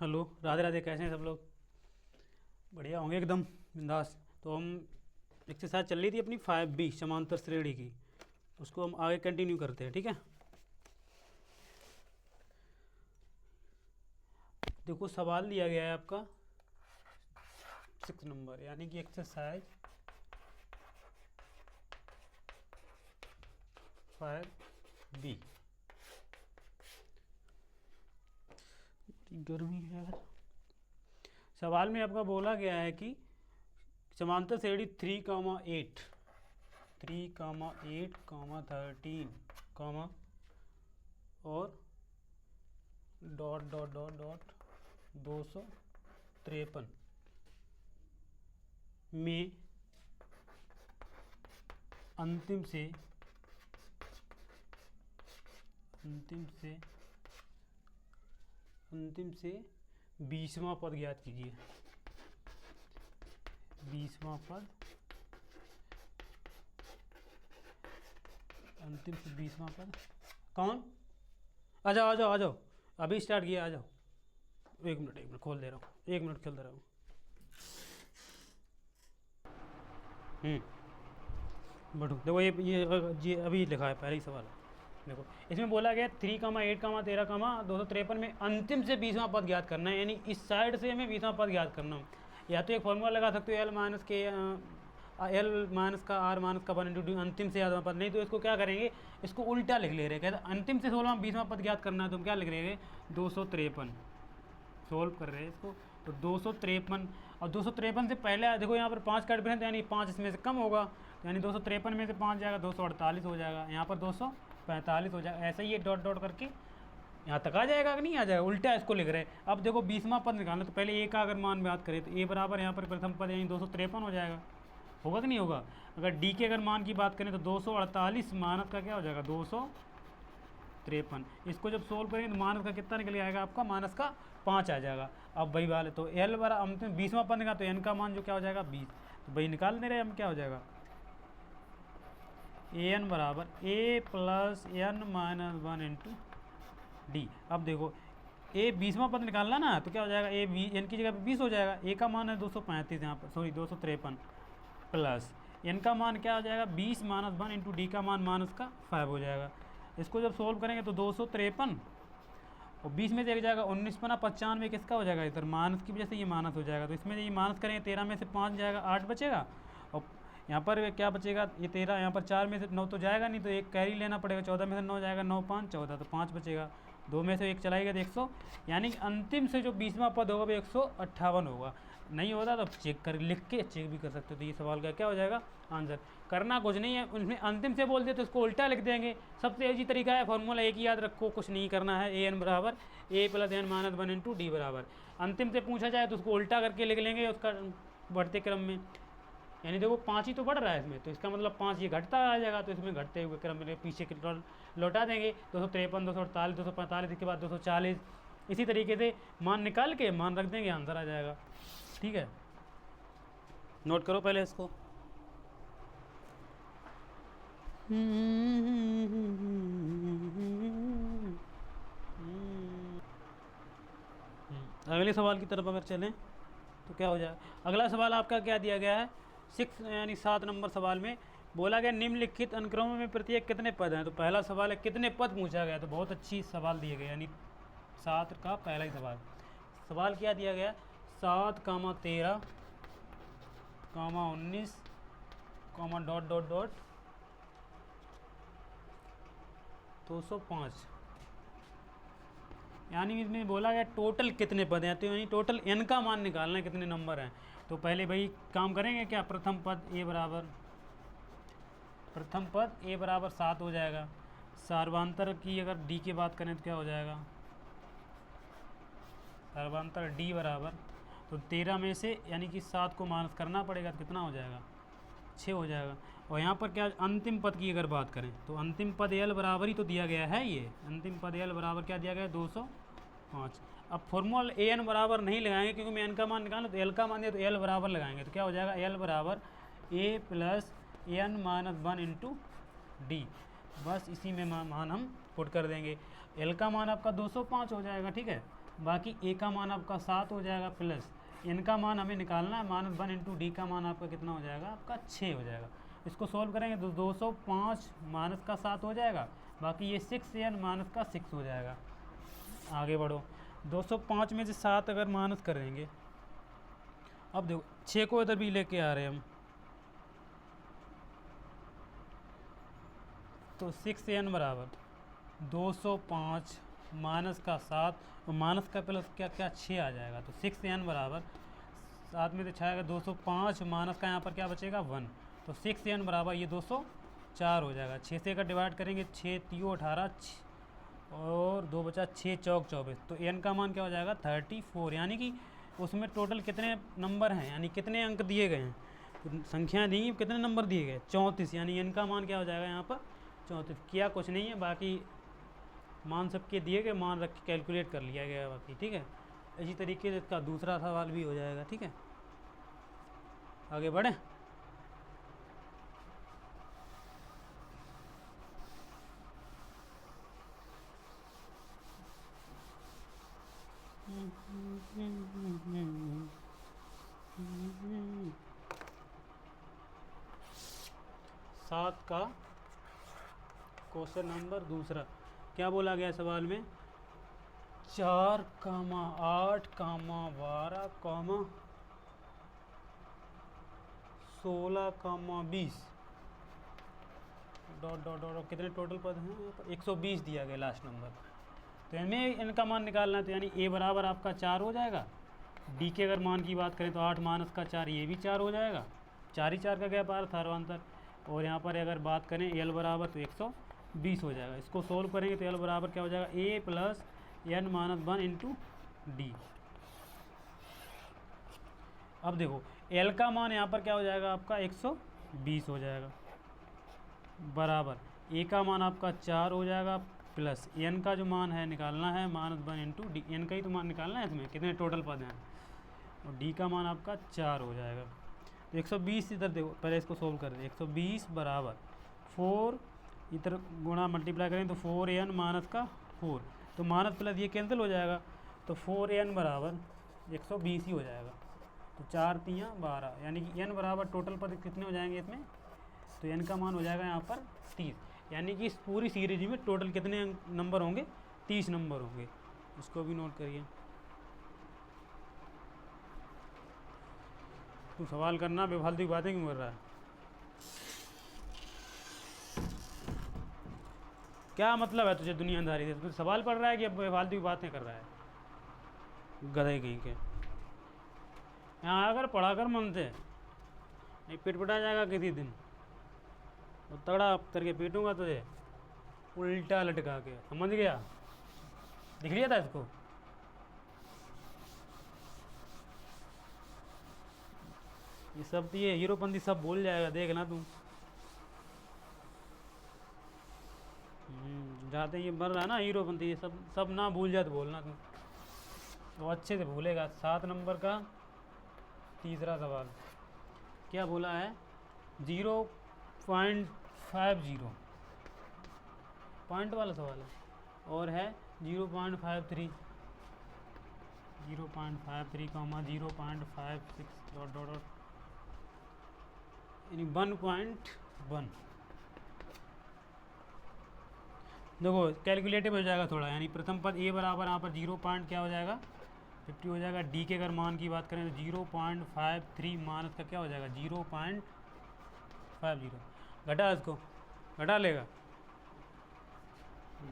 Hello, Radhe Radhe. कैसे हैं सब लोग? बढ़िया होंगे एकदम बिंदास। तो हम एक्सरसाइज चल रही थी अपनी 5B समांतर श्रेणी की, उसको हम आगे कंटिन्यू करते हैं। ठीक है, देखो सवाल दिया गया है आपका 6 नंबर, यानी कि एक्सरसाइज 5B। गर्मी है यार। सवाल में आपका बोला गया है कि समांतर श्रेणी 3,8 13, और डॉट डॉट डॉट डॉट 253 में अंतिम से 20वां पद ज्ञात कीजिए। 20वां पद, अंतिम से 20वां पद कौन? आ जाओ आ जाओ आ जाओ, अभी स्टार्ट किया, आ जाओ। एक मिनट खोल दे रहा हूँ, 1 मिनट खेल दे रहा हूँ। बढ़ो, देखो ये अभी लिखा है, पहले ही सवाल है। देखो इसमें बोला गया 3,8, 13, 253 में अंतिम से 20वां पद ज्ञात करना है, यानी इस साइड से हमें 20वां पद ज्ञात करना है। या तो एक फॉर्मूला लगा सकते हो, एल माइनस का आर माइनस का 1 × अंतिम से 20वां पद। नहीं तो इसको क्या करेंगे, इसको उल्टा लिख ले रहे, कहते अंतिम से 16वां 20वां पद ज्ञात करना है, तो हम क्या लिख रहे हैं 253। सोल्व कर रहे हैं इसको, तो 253, और 253 से पहले देखो यहाँ पर 5 का डिफरेंस, यानी 5 इसमें से कम होगा, यानी 253 में से 5 जाएगा 248 हो जाएगा, यहाँ पर 245 हो जाएगा। ऐसे ही ये डॉट डॉट करके यहाँ तक आ जाएगा कि नहीं आ जाएगा, उल्टा इसको लिख रहे हैं। अब देखो 20वां पद निकालना, तो पहले ए का अगर मान बात करें तो ए बराबर यहाँ पर प्रथम पद यानी 253 हो जाएगा, होगा कि नहीं होगा। अगर डी के अगर मान की बात करें तो 248 मानस का क्या हो जाएगा 253। इसको जब सोल्व करेंगे तो मानस का कितना निकल आएगा आपका, मानस का 5 आ जाएगा। अब वही वाले तो एल बराबर अंतिम 20वां पद निकाल, तो एन का मान जो क्या हो जाएगा 20, तो वही निकाल दे रहे हम, क्या हो जाएगा ए एन बराबर a plus n minus 1 × D. अब देखो ए 20वां पद निकालना ना, तो क्या हो जाएगा ए एन की जगह पे 20 हो जाएगा। ए का मान है 235 यहाँ पर, सॉरी 253, प्लस एन का मान क्या हो जाएगा 20 माइनस 1 × डी का मान माइनस का 5 हो जाएगा। इसको जब सोल्व करेंगे तो 253 और 20 में से एक जाएगा 19 × 95 किसका हो जाएगा, इधर माइनस की वजह से ये माइनस हो जाएगा, तो इसमें ये माइनस करेंगे 13 में से 5 जाएगा 8 बचेगा, और यहाँ पर क्या बचेगा ये 13, यहाँ पर 4 में से 9 तो जाएगा नहीं, तो एक कैरी लेना पड़ेगा, 14 में से 9 जाएगा, 9 5 14, तो 5 बचेगा, 2 में से 1 चलाएगा तो 100, यानी कि अंतिम से जो 20वां पद होगा वो 158 होगा। नहीं होता तो चेक कर, लिख के चेक भी कर सकते हो। तो ये सवाल का क्या हो जाएगा आंसर। करना कुछ नहीं है, उनमें अंतिम से बोल दे तो इसको उल्टा लिख देंगे, सबसे ईजी तरीका है, फॉर्मूला एक ही याद रखो, कुछ नहीं करना है। ए एन बराबर a plus n minus 1 × D बराबर, अंतिम से पूछा जाए तो उसको उल्टा करके लिख लेंगे उसका बढ़ते क्रम में, यानी देखो 5 ही तो बढ़ रहा है इसमें, तो इसका मतलब 5 ये घटता आ जाएगा, तो इसमें घटते हुए क्रम में पीछे के लौटा देंगे 253, 248, 245, इसके बाद 240, इसी तरीके से मान निकाल के मान रख देंगे, आंसर आ जाएगा। ठीक है, नोट करो पहले इसको। अगले सवाल की तरफ अगर चलें तो क्या हो जाएगा। अगला सवाल आपका क्या दिया गया है 6 यानी 7 नंबर सवाल में बोला गया निम्नलिखित अनुक्रमों में प्रत्येक कितने पद हैं। तो पहला सवाल है कितने पद पूछा गया, तो बहुत अच्छी सवाल दिए गए, यानी 7 का पहला ही सवाल क्या दिया गया 7, 13, 19, डॉट डॉट डॉट 205, यानी इसमें बोला गया टोटल कितने पद हैं, तो यानी टोटल एन का मान निकालना है कितने नंबर हैं। तो पहले भाई काम करेंगे क्या, प्रथम पद ए बराबर 7 हो जाएगा। सर्वांतर की अगर डी की बात करें तो क्या हो जाएगा, सर्वांतर डी बराबर, तो 13 में से यानी कि 7 को माइनस करना पड़ेगा, तो कितना हो जाएगा 6 हो जाएगा। और यहाँ पर क्या अंतिम पद की अगर बात करें तो अंतिम पद एल बराबर ही तो दिया गया है, ये अंतिम पद एल बराबर क्या दिया गया है 205। अब फॉर्मूला ए एन बराबर नहीं लगाएंगे क्योंकि मैं एन का मान निकालना, तो एल का मान दिया तो एल बराबर लगाएंगे, तो क्या हो जाएगा एल बराबर a plus n minus 1 × D, बस इसी में मान हम पुट कर देंगे। एल का मान आपका 205 हो जाएगा। ठीक है, बाकी ए का मान आपका 7 हो जाएगा, प्लस एन का मान हमें निकालना है -1 इंटू डी का मान आपका कितना हो जाएगा, आपका 6 हो जाएगा। इसको सोल्व करेंगे तो 205 माइनस का 7 हो जाएगा, बाकी ये 6n माइनस का 6 हो जाएगा। आगे बढ़ो, 205 में से 7 अगर माइनस करेंगे, अब देखो 6 को इधर भी लेके आ रहे हैं हम, तो 6n बराबर 205 माइनस का 7 और माइनस का प्लस क्या क्या 6 आ जाएगा। तो 6n बराबर 7 में से 6 आएगा 205 माइनस का यहाँ पर क्या बचेगा 1, तो 6n बराबर ये 204 हो जाएगा। 6 से अगर डिवाइड करेंगे 6 3 18 और 2 बचा 6 चौक 24, तो n का मान क्या हो जाएगा 34। यानी कि उसमें टोटल कितने नंबर हैं, यानी कितने अंक दिए गए हैं, तो संख्याएँ दी कितने नंबर दिए गए 34, यानी n का मान क्या हो जाएगा यहाँ पर 34। किया कुछ नहीं है, बाकी मान सबके दिए गए मान रख के कैलकुलेट कर लिया गया बाकी, ठीक है। इसी तरीके से इसका दूसरा सवाल भी हो जाएगा, ठीक है। आगे बढ़ें। सात का क्वेश्चन नंबर दूसरा क्या बोला गया सवाल में, 4, 8, 12, 16, 20 डॉट डॉट डॉट कितने टोटल पद हैं यहाँ पर 120 दिया गया लास्ट नंबर। तो इनमें इनका मान निकालना है, तो यानी ए बराबर आपका 4 हो जाएगा। डी के अगर मान की बात करें तो 8 माइनस का 4 ये भी 4 हो जाएगा, 4 ही 4 का गैप आ रहा था सर्वांतर। और यहाँ पर अगर बात करें एल बराबर तो 120 हो जाएगा। इसको सोल्व करेंगे तो एल बराबर क्या हो जाएगा a plus n minus 1 into d. अब देखो एल का मान यहाँ पर क्या हो जाएगा आपका 120 हो जाएगा, बराबर ए का मान आपका 4 हो जाएगा, प्लस एन का जो मान है निकालना है -1 इंटू डी। एन का ही तो मान निकालना है, इसमें कितने टोटल पद हैं, और डी का मान आपका 4 हो जाएगा। तो 120 इधर देखो, पहले इसको सोल्व कर दें। 120 बराबर 4 इधर गुणा मल्टीप्लाई करें तो 4n माइनस का 4, तो माइनस प्लस ये कैंसिल हो जाएगा, तो 4n बराबर 120 ही हो जाएगा। तो 4 3 12, यानी कि n बराबर टोटल पद कितने हो जाएंगे इसमें, तो n का मान हो जाएगा यहाँ पर 30। यानी कि इस पूरी सीरीज में टोटल कितने नंबर होंगे, 30 नंबर होंगे। इसको भी नोट करिए। तू सवाल करना, बेफालतू की बातें क्यों कर रहा है, क्या मतलब है तुझे दुनियादारी से, तू सवाल पढ़ रहा है कि अब बेफालतू की बातें कर रहा है, गधे कहीं के। यहाँ आकर पढ़ा कर मन से, नहीं पिटपिटा जाएगा किसी दिन, तो तगड़ा करके पीटूंगा तुझे उल्टा लटका के, समझ गया, दिख लिया था इसको। ये सब ये हीरोपंती सब भूल जाएगा, देखना तू। जाते ये बन रहा है ना हीरोपंती, ये सब ना भूल जाए तो बोलना तू, तो अच्छे से भूलेगा। 7 नंबर का तीसरा सवाल क्या बोला है, 0.50 पॉइंट वाला सवाल है, और है 0.53 कॉमा 0.56 डॉट डॉट डॉट, यानी 1.1। देखो कैलकुलेटिव हो जाएगा थोड़ा, यानी प्रथम पद ए बराबर यहाँ पर 0 पॉइंट क्या हो जाएगा 50 हो जाएगा। डी के अगर मान की बात करें तो 0.53 माइनस का क्या हो जाएगा 0.50। घटा, इसको घटा लेगा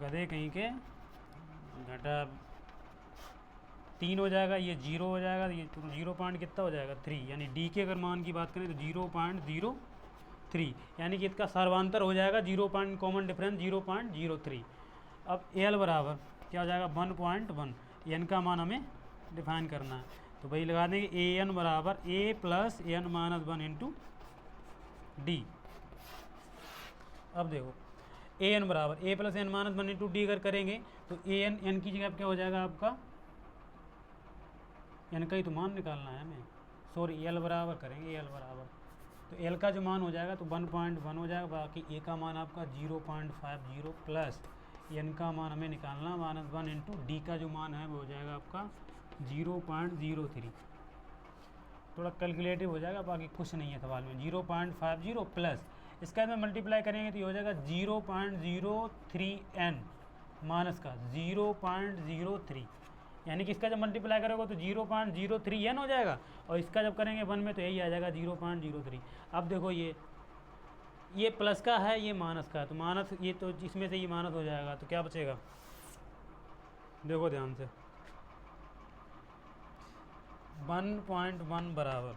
गधे कहीं के, घटा 3 हो जाएगा, ये 0 हो जाएगा, ये 0 पॉइंट कितना हो जाएगा 3, यानी डी के अगर मान की बात करें तो 0.03, यानी कि इसका सर्वांतर हो जाएगा 0 पॉइंट कॉमन डिफरेंस 0.03। अब एल बराबर क्या हो जाएगा 1.1, एन का मान हमें डिफाइन करना है, तो भाई लगा देंगे ए एन बराबर a plus n minus 1 into d. अब देखो ए एन बराबर a plus n minus 1 into d अगर करेंगे तो ए एन की जगह क्या हो जाएगा आपका, एन का ही तो मान निकालना है हमें, सॉरी एल बराबर करेंगे, एल बराबर तो एल का जो मान हो जाएगा तो 1.1 हो जाएगा, बाकी ए का मान आपका 0.50 प्लस एन का मान हमें निकालना, -1 इंटू डी का जो मान है वो हो जाएगा आपका 0.03। थोड़ा कैलकुलेटिव हो जाएगा, बाकी कुछ नहीं है सवाल में। 0.50 प्लस इसका में मल्टीप्लाई करेंगे तो ये हो जाएगा 0.03 n माइनस का 0.03, यानी कि इसका जब मल्टीप्लाई करोगे तो 0.03 n हो जाएगा, और इसका जब करेंगे 1 में तो यही आ जाएगा 0.03। अब देखो ये प्लस का है, ये माइनस का है, तो माइनस ये तो इसमें से ये माइनस हो जाएगा, तो क्या बचेगा देखो ध्यान से, 1.1 बराबर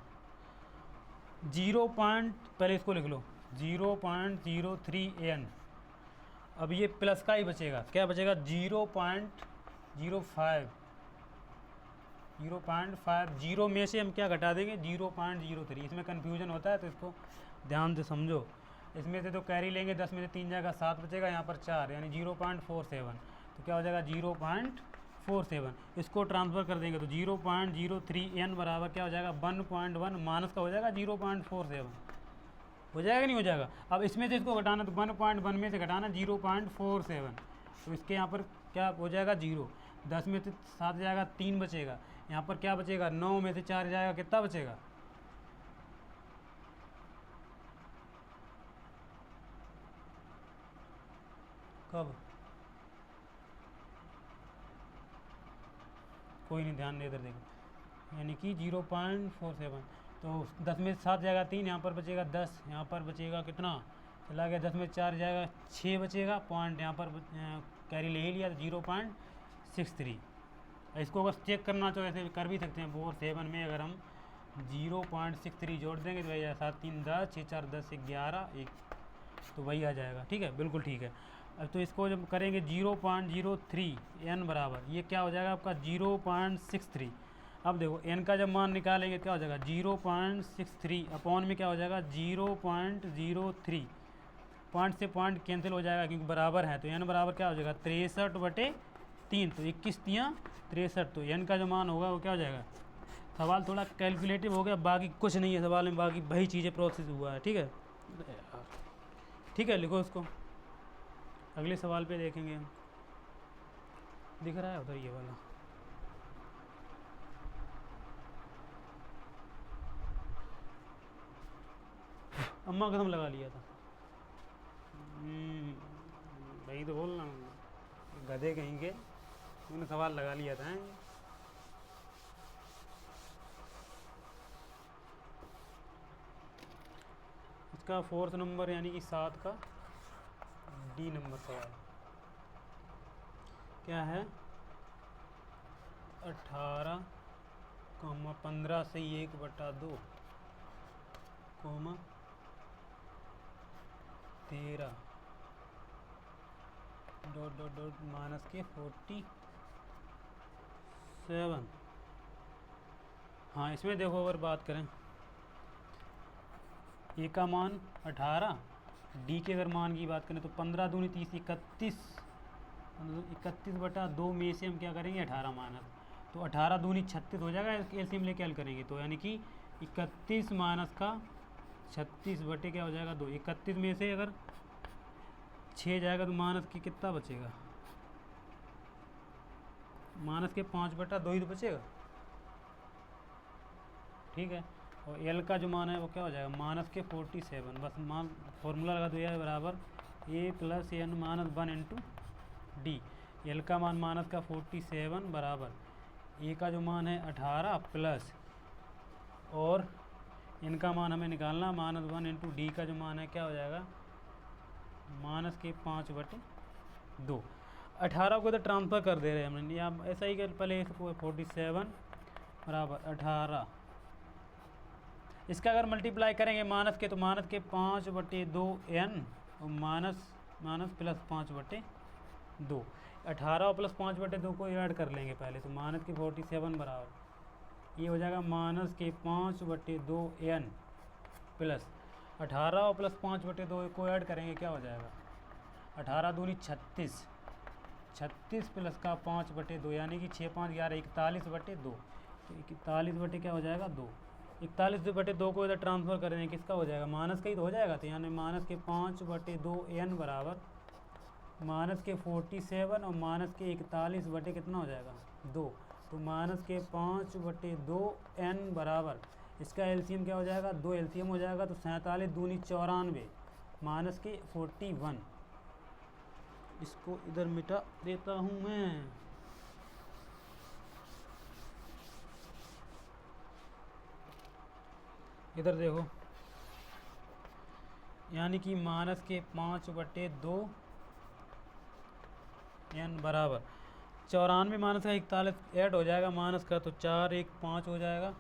0. पहले इसको लिख लो 0.03 n। अब ये प्लस का ही बचेगा, क्या बचेगा 0.50 में से हम क्या घटा देंगे 0.03। इसमें कन्फ्यूजन होता है तो इसको ध्यान से समझो। इसमें से तो कैरी लेंगे, 10 में से 3 जाएगा 7 बचेगा, यहाँ पर 4 यानी 0.47, तो क्या हो जाएगा 0.47। इसको ट्रांसफ़र कर देंगे तो 0.03 n बराबर क्या हो जाएगा 1.1 माइनस का हो जाएगा 0.47, हो जाएगा नहीं हो जाएगा। अब इसमें से इसको घटाना तो 1.1 में से घटाना 0.47, तो इसके यहाँ पर क्या हो जाएगा 0। 10 में से 7 जाएगा 3 बचेगा, यहाँ पर क्या बचेगा 9 में से 4 जाएगा कितना बचेगा, कब कोई नहीं ध्यान दे इधर देखो, यानी कि 0.47। तो 10 में 7 जाएगा 3, यहाँ पर बचेगा 10, यहाँ पर बचेगा कितना चला गया 10 में 4 जाएगा 6 बचेगा, पॉइंट यहाँ पर कैरी ले ही लिया तो 0.63। इसको अगर चेक करना तो ऐसे कर भी सकते हैं, 4 7 में अगर हम 0.63 जोड़ देंगे तो वही 7 3 10 6 4 10 11 1, तो वही आ जाएगा। ठीक है, बिल्कुल ठीक है। अब तो इसको जब करेंगे 0.03 n बराबर ये क्या हो जाएगा आपका 0.63। अब देखो n का जब मान निकालेंगे क्या हो जाएगा 0.63 अपॉन में क्या हो जाएगा 0.03। पॉइंट से पॉइंट कैंसिल हो जाएगा क्योंकि बराबर है, तो n बराबर क्या हो जाएगा 63/3, तो 21 तियाँ 63, तो n का जो मान होगा वो क्या हो जाएगा। सवाल थोड़ा कैलकुलेटिव हो गया, बाकी कुछ नहीं है सवाल में, बाकी वही चीज़ें प्रोसेस हुआ है। ठीक है, ठीक है, लिखो उसको, अगले सवाल पे देखेंगे हम। दिख रहा है उधर ये वाला, अम्मा कसम लगा लिया था। भाई तो बोल रहा हूँ, गधे कहीं के उन्होंने सवाल लगा लिया था। इसका 4th नंबर यानी कि 7 का डी नंबर सवाल क्या है 18,15 से 1/2 13 डॉट माइनस के 47। हाँ, इसमें देखो अगर बात करें ए का मान 18, डी के अगर मान की बात करें तो 15 दूनी 30 31/2 में से हम क्या करेंगे 18 माइनस, तो 18 दूनी 36 हो जाएगा, एलसीएम लेके हल करेंगे तो यानी कि 31 माइनस का 36 बटे क्या हो जाएगा 2। 31 में से अगर 6 जाएगा तो माइनस के कितना बचेगा, माइनस के 5/2 ही तो बचेगा। ठीक है, और एल का जो मान है वो क्या हो जाएगा माइनस के 47। बस मान फॉर्मूला लगा दिया है बराबर a plus n minus 1 into d. L का मान माइनस का 47 बराबर ए का जो मान है 18 प्लस और एन का मान हमें निकालना -1 इंटू डी का जो मान है क्या हो जाएगा माइनस के 5/2। 18 को तो ट्रांसफ़र कर दे रहे हैं हमने, या ऐसा ही कर पहले इसको 47 बराबर 18। इसका अगर मल्टीप्लाई करेंगे माइनस के तो माइनस के 5/2 n और माइनस प्लस 5/2। 18 और प्लस 5/2 को ऐड कर लेंगे पहले, तो माइनस के 47 बराबर ये हो जाएगा माइनस के 5/2 n प्लस 18 और प्लस 5/2 को ऐड करेंगे क्या हो जाएगा 18 दूनी 36, 36 प्लस का 5/2 यानी कि 6 5 11 41/2, तो 41 क्या हो जाएगा 2। 41/2 को इधर ट्रांसफ़र करेंगे किसका हो जाएगा माइनस का ही तो हो जाएगा, तो यानी माइनस के 5/2 n बराबर माइनस के 47 और माइनस के 41 बटे कितना हो जाएगा 2, तो माइनस के 5 बटे 2 n बराबर, इसका एलसीएम क्या हो जाएगा 2 एलसीएम हो जाएगा, तो 47 दूनी 94 माइनस के 41, इसको इधर मिटा देता हूँ मैं। इधर देखो, यानी कि माइनस के 5 बटे 2 n बराबर 94 माइनस का 41 ऐड हो जाएगा माइनस का, तो 4 1 5 हो जाएगा,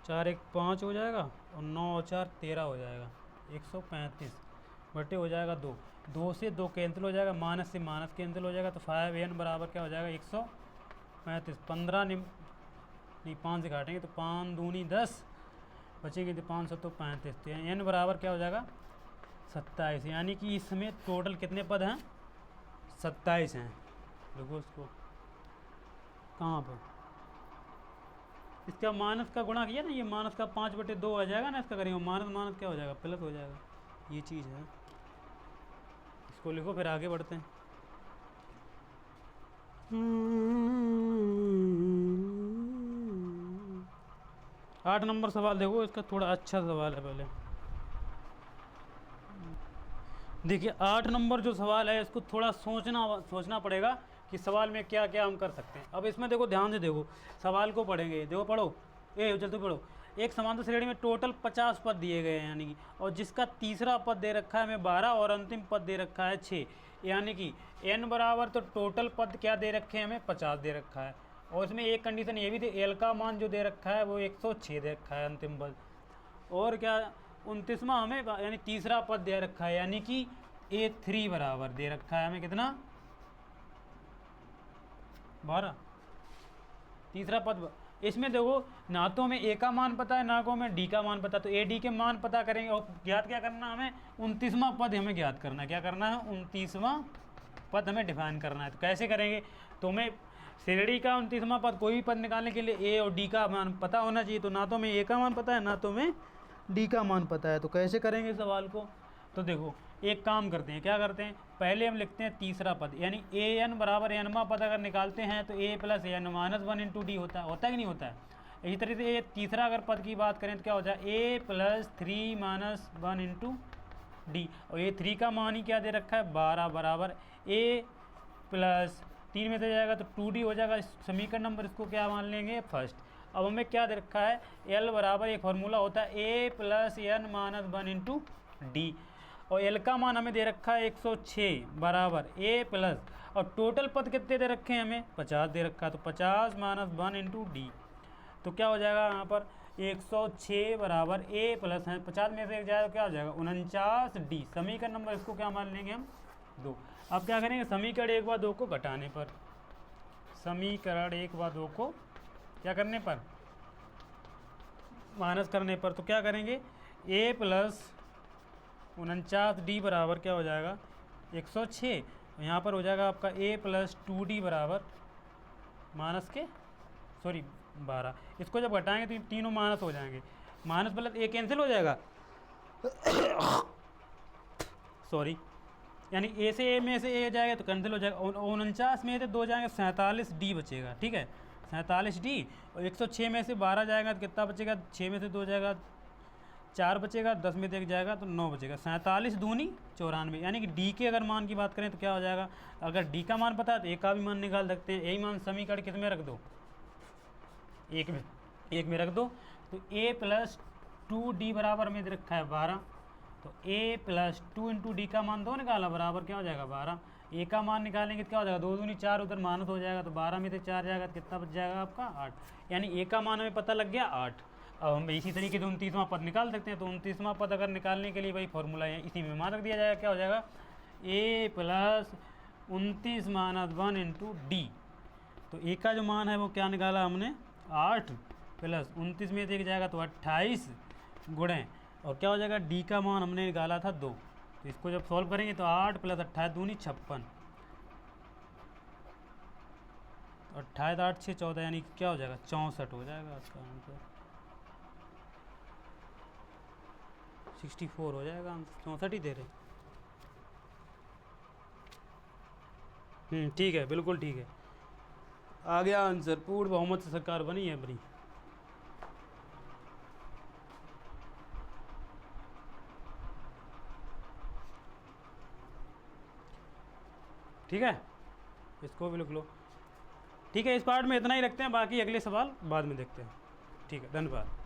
4 1 5 हो जाएगा और 9 और 4 13 हो जाएगा, 135 बटे हो जाएगा 2, 2 से 2 कैंसिल हो जाएगा, माइनस से माइनस कैंसिल हो जाएगा, तो 5n बराबर क्या हो जाएगा 135, 15 नहीं 5 से काटेंगे तो 5 दूनी 10 बचेंगे, तो 5 तो 35, तो n बराबर क्या हो जाएगा 27, यानी कि इसमें टोटल कितने पद हैं 27 हैं। देखो इसको कहाँ पर, इसका माइनस का गुणा किया ना, ये माइनस का 5 बटे 2 आ जाएगा ना, इसका करेंगे माइनस माइनस क्या हो जाएगा प्लस हो जाएगा, ये चीज़ है। इसको लिखो फिर आगे बढ़ते हैं। 8 नंबर सवाल देखो, इसका थोड़ा अच्छा सवाल है। पहले देखिए 8 नंबर जो सवाल है इसको थोड़ा सोचना पड़ेगा कि सवाल में क्या क्या हम कर सकते हैं। अब इसमें देखो ध्यान से देखो, सवाल को पढ़ेंगे, देखो पढ़ो, जल्दी पढ़ो। एक समांतर श्रेणी में टोटल 50 पद दिए गए हैं, यानी कि, और जिसका तीसरा पद दे रखा है हमें 12 और अंतिम पद दे रखा है 6, यानी कि n बराबर, तो टोटल पद क्या दे रखे हैं हमें 50 दे रखा है, और इसमें एक कंडीशन ये भी थी, एल का मान जो दे रखा है वो 106 दे रखा है अंतिम पद, और क्या 29वां हमें यानी तीसरा पद दे रखा है, यानी कि A3 बराबर दे रखा है हमें कितना 12, तीसरा पद। इसमें देखो ना तो हमें ए का मान पता है ना को हमें डी का मान पता, तो ए डी के मान पता करेंगे, और ज्ञात क्या करना है हमें 29वां पद हमें ज्ञात करना है, क्या करना है 29वां पद हमें डिफाइन करना है। तो कैसे करेंगे, तो हमें श्रेणी का 29वां पद कोई भी पद निकालने के लिए ए और डी का मान पता होना चाहिए, तो ना तो हमें ए का मान पता है ना तो हमें डी का मान पता है। तो कैसे करेंगे सवाल को, तो देखो एक काम करते हैं, क्या करते हैं, पहले हम लिखते हैं तीसरा पद, यानी ए एन बराबर एनवा पद अगर निकालते हैं तो a plus n minus 1 into d होता है कि नहीं होता है। इसी तरह से ये तीसरा अगर पद की बात करें तो क्या हो जाए ए प्लस 3 माइनस 1 इंटू डी, और ये 3 का मान ही क्या दे रखा है 12 बराबर ए प्लस 3 में से जाएगा तो 2d हो जाएगा, समीकरण नंबर इसको क्या मान लेंगे फर्स्ट। अब हमें क्या दे रखा है एल बराबर, एक फार्मूला होता है a plus n minus 1 into d, और एल का मान हमें दे रखा है 106 बराबर ए प्लस, और टोटल पद कितने दे रखे हैं हमें 50 दे रखा है, तो 50 माइनस 1 इंटू डी, तो क्या हो जाएगा यहाँ पर 106 बराबर ए प्लस है 50 में से एक जाएगा तो क्या हो जाएगा 49d, समीकरण नंबर इसको क्या मान लेंगे हम 2। अब क्या करेंगे समीकरण 1 व 2 को घटाने पर, समीकरण 1 व 2 को क्या करने पर माइनस करने पर, तो क्या करेंगे ए प्लस 49d बराबर क्या हो जाएगा 106, यहाँ पर हो जाएगा आपका a प्लस 2d बराबर माइनस के 12, इसको जब घटाएंगे तो तीनों माइनस हो जाएंगे, माइनस प्लस a कैंसिल हो जाएगा यानी a से a में से a जाएगा तो कैंसिल हो जाएगा, 49 में से 2 जाएंगे 47d बचेगा, ठीक है 47d, और 106 में से 12 जाएगा तो कितना बचेगा 6 में से 2 जाएगा 4 बचेगा, 10 में से 1 जाएगा तो 9 बचेगा, 47 दूनी 94, यानी कि डी के अगर मान की बात करें तो क्या हो जाएगा, अगर डी का मान पता है तो ए का भी मान निकाल सकते हैं, यही मान समीकरण किस में रख दो एक में रख दो, तो a प्लस 2d बराबर में दे रखा है 12, तो a प्लस 2 इंटू डी का मान 2 निकाला बराबर क्या हो जाएगा 12, a का मान निकालेंगे तो क्या हो जाएगा 2 दूनी 4, उधर माइनस हो जाएगा, तो 12 में से 4 जाएगा तो कितना बच जाएगा आपका 8, यानी a का मान हमें पता लग गया 8। अब हम इसी तरीके से 29वां पद निकाल सकते हैं, तो 29वां पद अगर निकालने के लिए भाई फॉर्मूला है इसी में मान रख दिया जाएगा, क्या हो जाएगा a plus 29 minus 1 into D, तो a का जो मान है वो क्या निकाला हमने 8 प्लस 29 में से एक जाएगा तो 28 गुणे, और क्या हो जाएगा डी का मान हमने निकाला था 2, तो इसको जब सॉल्व करेंगे तो 8 प्लस 28 दूनी 56, 28 8 6 14, यानी क्या हो जाएगा 64 हो जाएगा इसका आंसर, 64 हो जाएगा आंसर, 64 ही दे रहे। ठीक है, बिल्कुल ठीक है। आ गया आंसर, पूर्ण बहुमत से सरकार बनी है बनी। ठीक है, इसको भी लिख लो। ठीक है, इस पार्ट में इतना ही रखते हैं, बाकी अगले सवाल बाद में देखते हैं। ठीक है, धन्यवाद।